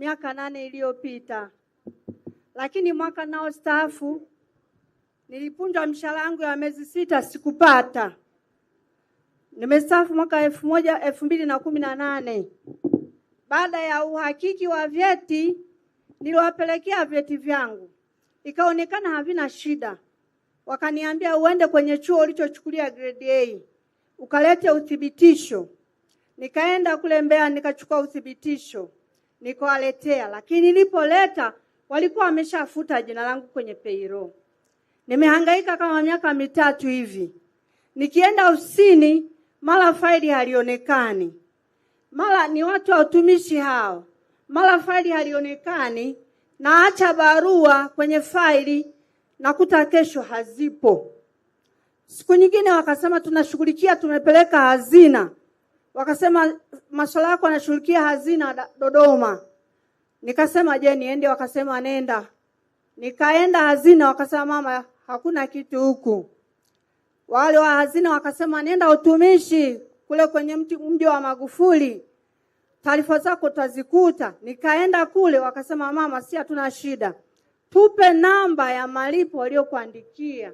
miaka 8 iliyopita. Lakini mwaka nao staafu nilipunjwa mshahara wangu ya miezi 6 sikupata. Nimestaafu mwaka 2018. Baada ya uhakiki wa vyeti niliwapelekea vyeti vyangu. Ikaonekana havina shida. Wakaniambia uende kwenye chuo ulichochukulia grade A. Ukalete uthibitisho. Nikaenda kule Mbeya nikachukua uthibitisho. Nikawaletea, lakini nilipoleta walikuwa wameshafuta jina langu kwenye payroll. Nimehangaika kama miaka 3 hivi. Nikienda ofisini mara faili halionekani. Mara ni watu wa utumishi hao. Mara faili halionekani, naacha barua kwenye faili nakuta kesho hazipo. Siku nyingine wakasema tunashughulikia, tumepeleka hazina. Wakasema masuala yako yanashughulikia hazina Dodoma. Nikasema je, niende? Wakasema nenda. Nikaenda hazina, wakasema mama hakuna kitu huku. Wale wa hazina wakasema nenda utumishi kule kwenye mji wa Magufuli. Taarifa zako utazikuta. Nikaenda kule, wakasema mama si hatuna shida. Tupe namba ya malipo waliokuandikia.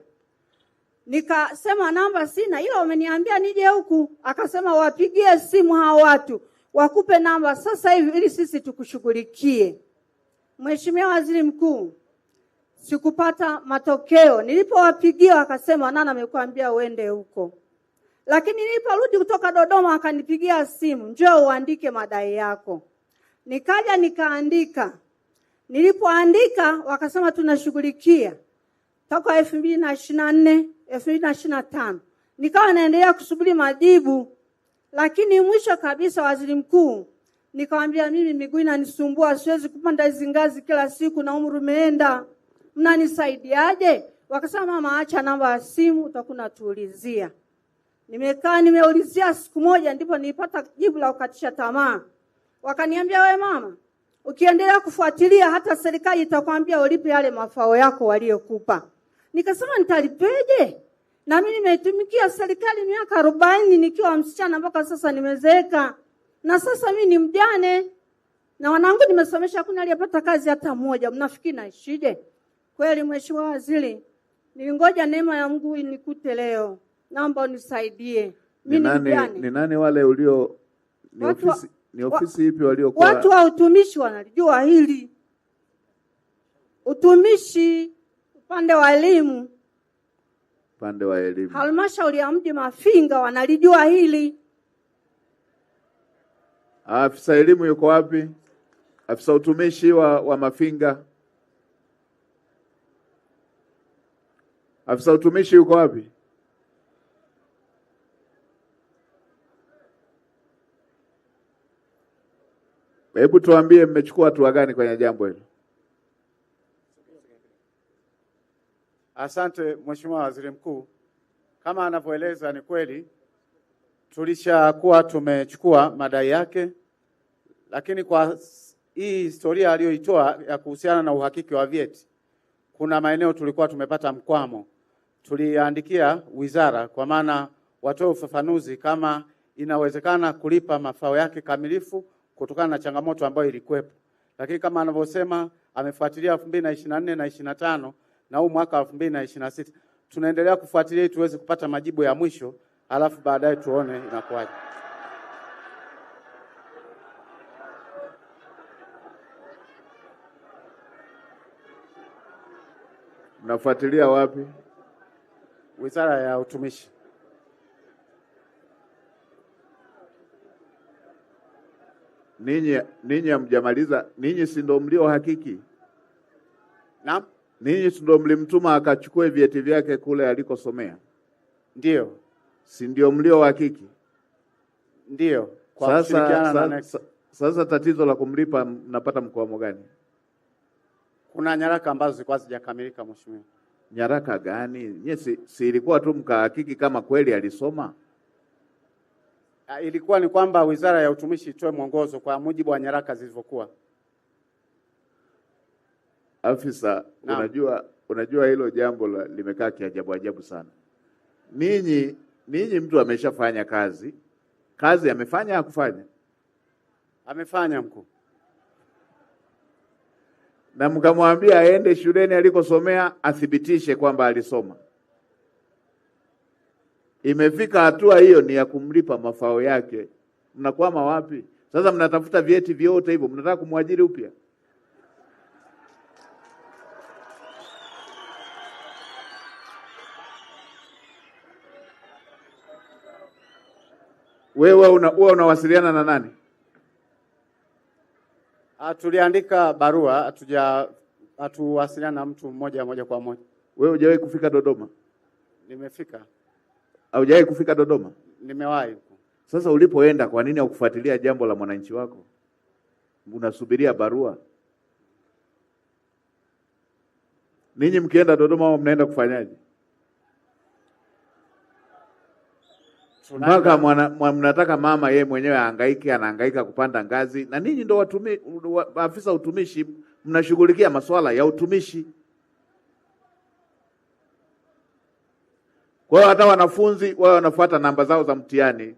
Nikasema namba sina, ila wameniambia nije huku. Akasema wapigie simu hao watu wakupe namba sasa hivi ili sisi tukushughulikie. Mheshimiwa Waziri Mkuu, sikupata matokeo. Nilipowapigia wakasema nana amekuambia uende huko. Lakini niliporudi kutoka Dodoma wakanipigia simu, njoo uandike madai yako. Nikaja nikaandika. Nilipoandika wakasema tunashughulikia. Toka 2024, 2025. Nikawa naendelea kusubiri majibu. Lakini mwisho kabisa Waziri Mkuu, nikamwambia mimi miguu inanisumbua, siwezi kupanda hizo ngazi kila siku na umri umeenda. Mnanisaidiaje? Wakasema mama acha namba ya simu utakuwa tuulizia. Nimekaa nimeulizia siku moja ndipo nilipata jibu la kukatisha tamaa. Wakaniambia wewe mama, ukiendelea kufuatilia hata serikali itakwambia ulipe yale mafao yako waliokupa. Nikasema nitalipeje? Na mimi nimetumikia serikali miaka 40 nikiwa msichana mpaka sasa nimezeeka. Na sasa mimi ni mjane. Na wanangu nimesomesha hakuna aliyepata kazi hata moja. Mnafikiri naishije? Kweli Mheshimiwa Waziri, nilingoja neema ya Mungu inikute leo. Naomba unisaidie. Mimi ni mjane. Ni nani wale ulio ni ofisi ipi waliokuwa? Watu wa utumishi wanalijua hili. Utumishi upande wa elimu. Upande wa elimu. Halmashauri ya mji Mafinga wanalijua hili. Afisa elimu yuko wapi? Afisa utumishi wa Mafinga. Afisa utumishi yuko wapi? Hebu tuambie mmechukua hatua gani kwenye jambo hilo? Asante Mheshimiwa Waziri Mkuu. Kama anavyoeleza ni kweli tulishakuwa tumechukua madai yake, lakini kwa hii historia aliyoitoa ya kuhusiana na uhakiki wa vyeti, kuna maeneo tulikuwa tumepata mkwamo. Tuliandikia wizara kwa maana watoe ufafanuzi kama inawezekana kulipa mafao yake kamilifu kutokana na changamoto ambayo ilikuwepo. Lakini kama anavyosema amefuatilia 2024 na 25 na huu mwaka 2026. Tunaendelea kufuatilia ili tuweze kupata majibu ya mwisho, alafu baadaye tuone inakuwaje. Mnafuatilia wapi? Wizara ya Utumishi. Ninyi hamjamaliza, ninyi si ndio mlio hakiki? Naam. Ninyi si ndio mlimtuma akachukue vyeti vyake kule alikosomea? Ndio. Si ndio mlio hakiki? Ndio. Kwa kushirikiana na sasa tatizo la kumlipa mnapata mkwamo gani? Kuna nyaraka ambazo zilikuwa hazijakamilika Mheshimiwa. Nyaraka gani? Nyesi si ilikuwa tu mkahakiki kama kweli alisoma? Ilikuwa ni kwamba Wizara ya Utumishi itoe mwongozo kwa mujibu wa nyaraka zilivyokuwa. Afisa, unajua hilo jambo limekaa kiajabu sana. Ninyi mtu ameshafanya kazi amefanya hakufanya? Amefanya mkuu. na mkamwambia aende shuleni alikosomea athibitishe kwamba alisoma. Imefika hatua hiyo ni ya kumlipa mafao yake. Mnakwama wapi? Sasa mnatafuta vyeti vyote hivyo, mnataka kumwajiri upya? Wewe unawasiliana na nani? Tuliandika barua, hatuwasiliana na mtu moja kwa moja. Wewe hujawahi kufika Dodoma? Nimefika. Haujawahi kufika Dodoma? Nimewahi. Sasa ulipoenda kwa nini haukufuatilia jambo la mwananchi wako? Unasubiria barua? Ninyi mkienda Dodoma au mnaenda kufanyaje? Mpaka mnataka mama yeye mwenyewe ahangaike, anahangaika kupanda ngazi, na ninyi ndio afisa utumishi mnashughulikia masuala ya utumishi. Kwa hiyo hata wanafunzi wao wanafuata namba zao za mtihani,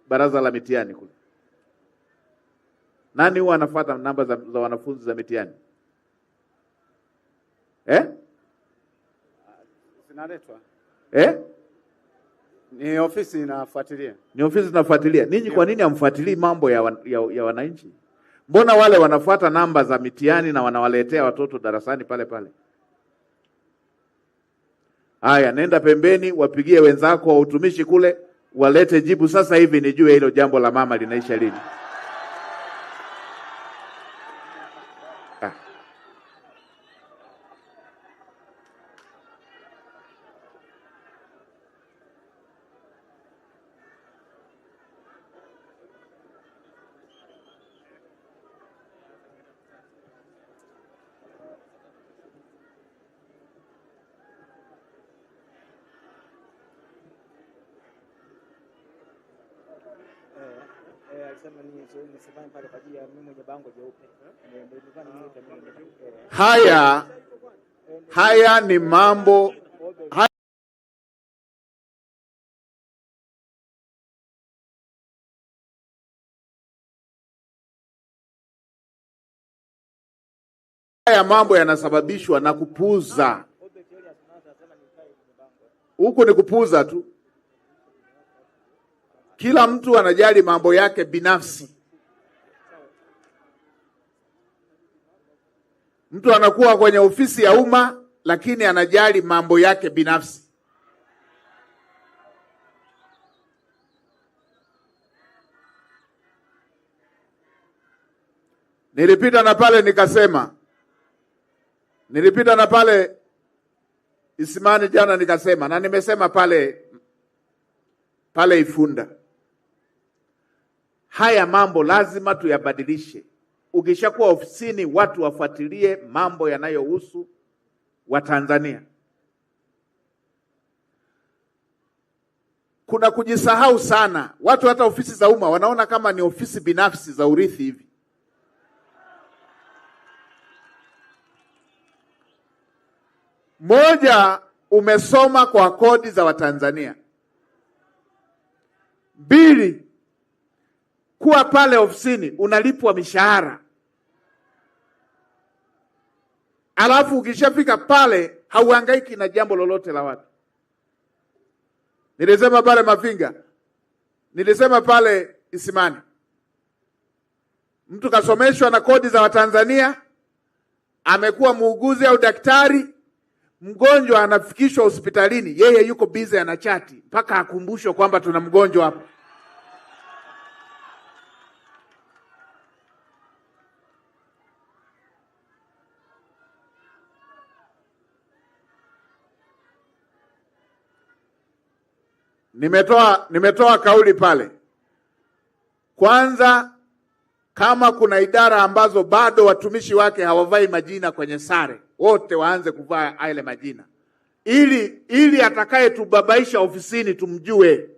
baraza la mitihani kule. Nani huwa anafuata namba za wanafunzi za mitihani? Zinaletwa. Ni ofisi inafuatilia. Ni ofisi inafuatilia. Ninyi kwa nini hamfuatilii mambo ya wananchi? Mbona wale wanafuata namba za mitihani na wanawaletea watoto darasani pale pale? Haya, nenda pembeni, wapigie wenzako wa utumishi kule, walete jibu sasa hivi nijue hilo jambo la mama linaisha lini. Haya ni mambo haya mambo yanasababishwa na kupuuza. Huku ni kupuuza tu. Kila mtu anajali mambo yake binafsi. Mtu anakuwa kwenye ofisi ya umma lakini anajali mambo yake binafsi. Nilipita na pale Isimani jana nikasema, na nimesema pale Ifunda. Haya mambo lazima tuyabadilishe. Ukishakuwa ofisini, watu wafuatilie mambo yanayohusu Watanzania. Kuna kujisahau sana. Watu hata ofisi za umma wanaona kama ni ofisi binafsi za urithi hivi. Moja, umesoma kwa kodi za Watanzania. 2, kuwa pale ofisini unalipwa mishahara. Alafu ukishafika pale hauhangaiki na jambo lolote la watu. Nilisema pale Mafinga, nilisema pale Isimani. Mtu kasomeshwa na kodi za Watanzania, amekuwa muuguzi au daktari, mgonjwa anafikishwa hospitalini, yeye yuko busy anachati mpaka akumbushwe kwamba tuna mgonjwa hapa. Nimetoa kauli pale. Kwanza, kama kuna idara ambazo bado watumishi wake hawavai majina kwenye sare, wote waanze kuvaa yale majina, ili atakaye tubabaisha ofisini tumjue.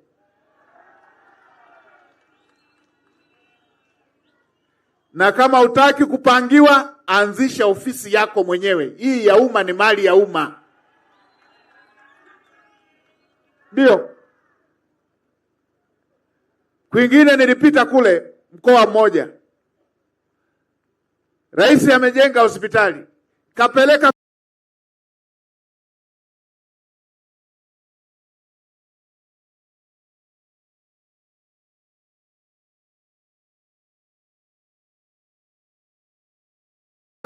Na kama hutaki kupangiwa, anzisha ofisi yako mwenyewe. Hii ya umma ni mali ya umma. Ndio. Kwingine nilipita kule mkoa mmoja. Rais amejenga hospitali. kapeleka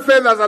fedha za